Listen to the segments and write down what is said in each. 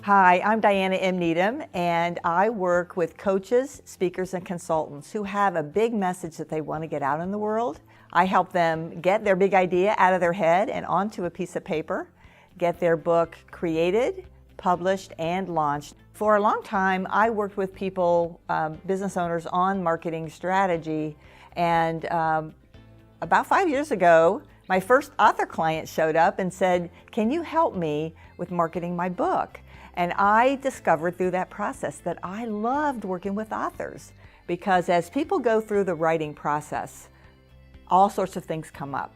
Hi, I'm Diana M. Needham, and I work with coaches, speakers, and consultants who have a big message that they want to get out in the world. I help them get their big idea out of their head and onto a piece of paper, get their book created, published, and launched. For a long time, I worked with people, business owners, on marketing strategy, and about 5 years ago, my first author client showed up and said, "Can you help me with marketing my book?" And I discovered through that process that I loved working with authors, because as people go through the writing process, all sorts of things come up.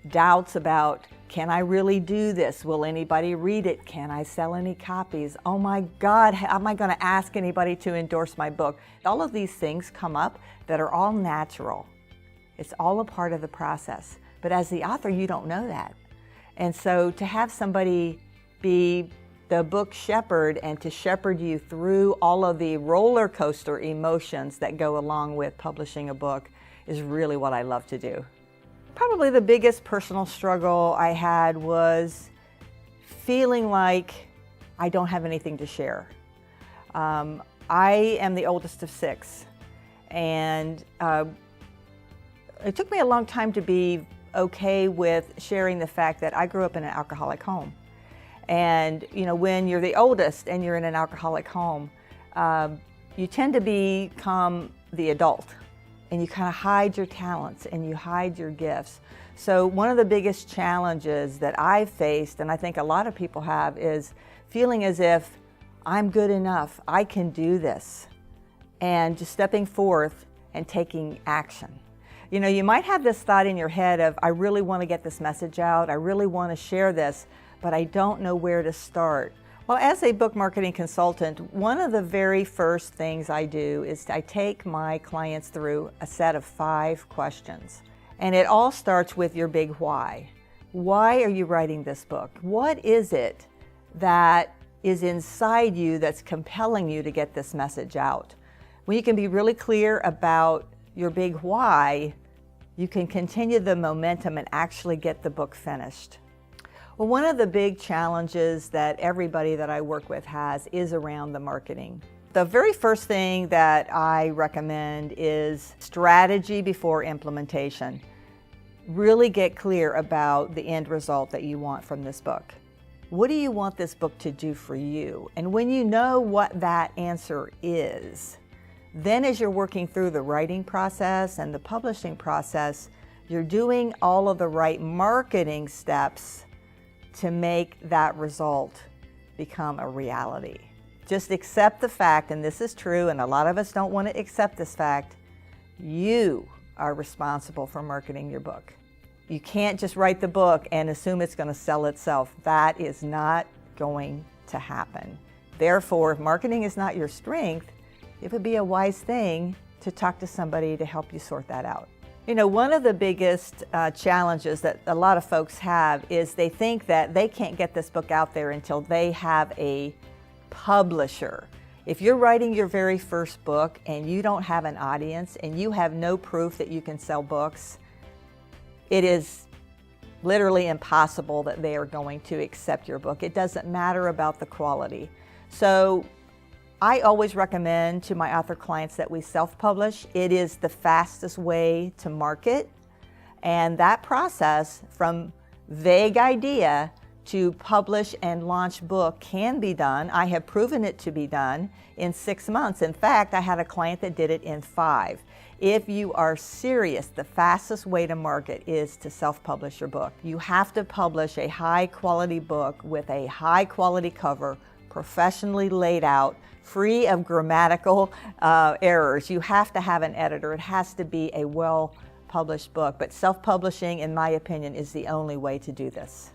Doubts about, can I really do this? Will anybody read it? Can I sell any copies? Oh my God, am I going to ask anybody to endorse my book? All of these things come up that are all natural. It's all a part of the process. But as the author, you don't know that. And so to have somebody be the book shepherd and to shepherd you through all of the roller coaster emotions that go along with publishing a book is really what I love to do. Probably the biggest personal struggle I had was feeling like I don't have anything to share. I am the oldest of 6, and it took me a long time to be okay with sharing the fact that I grew up in an alcoholic home. And you know, when you're the oldest and you're in an alcoholic home, you tend to become the adult, and you kind of hide your talents and you hide your gifts. So one of the biggest challenges that I've faced, and I think a lot of people have, is feeling as if I'm good enough, I can do this, and just stepping forth and taking action. You know, you might have this thought in your head of, I really want to get this message out, I really want to share this, but I don't know where to start. Well, as a book marketing consultant, one of the very first things I do is I take my clients through a set of 5 questions. And it all starts with your big why. Why are you writing this book? What is it that is inside you that's compelling you to get this message out? When you can be really clear about your big why, you can continue the momentum and actually get the book finished. Well, one of the big challenges that everybody that I work with has is around the marketing. The very first thing that I recommend is strategy before implementation. Really get clear about the end result that you want from this book. What do you want this book to do for you? And when you know what that answer is, then as you're working through the writing process and the publishing process, you're doing all of the right marketing steps to make that result become a reality. Just accept the fact, and this is true, and a lot of us don't want to accept this fact, you are responsible for marketing your book. You can't just write the book and assume it's going to sell itself. That is not going to happen. Therefore, if marketing is not your strength, it would be a wise thing to talk to somebody to help you sort that out. You know, one of the biggest challenges that a lot of folks have is they think that they can't get this book out there until they have a publisher. If you're writing your very first book and you don't have an audience and you have no proof that you can sell books, it is literally impossible that they are going to accept your book. It doesn't matter about the quality. So I always recommend to my author clients that we self-publish. It is the fastest way to market, and that process from vague idea to publish and launch book can be done. I have proven it to be done in 6 months. In fact, I had a client that did it in 5. If you are serious, the fastest way to market is to self-publish your book. You have to publish a high-quality book with a high-quality cover, professionally laid out, free of grammatical errors. You have to have an editor. It has to be a well-published book. But self-publishing, in my opinion, is the only way to do this.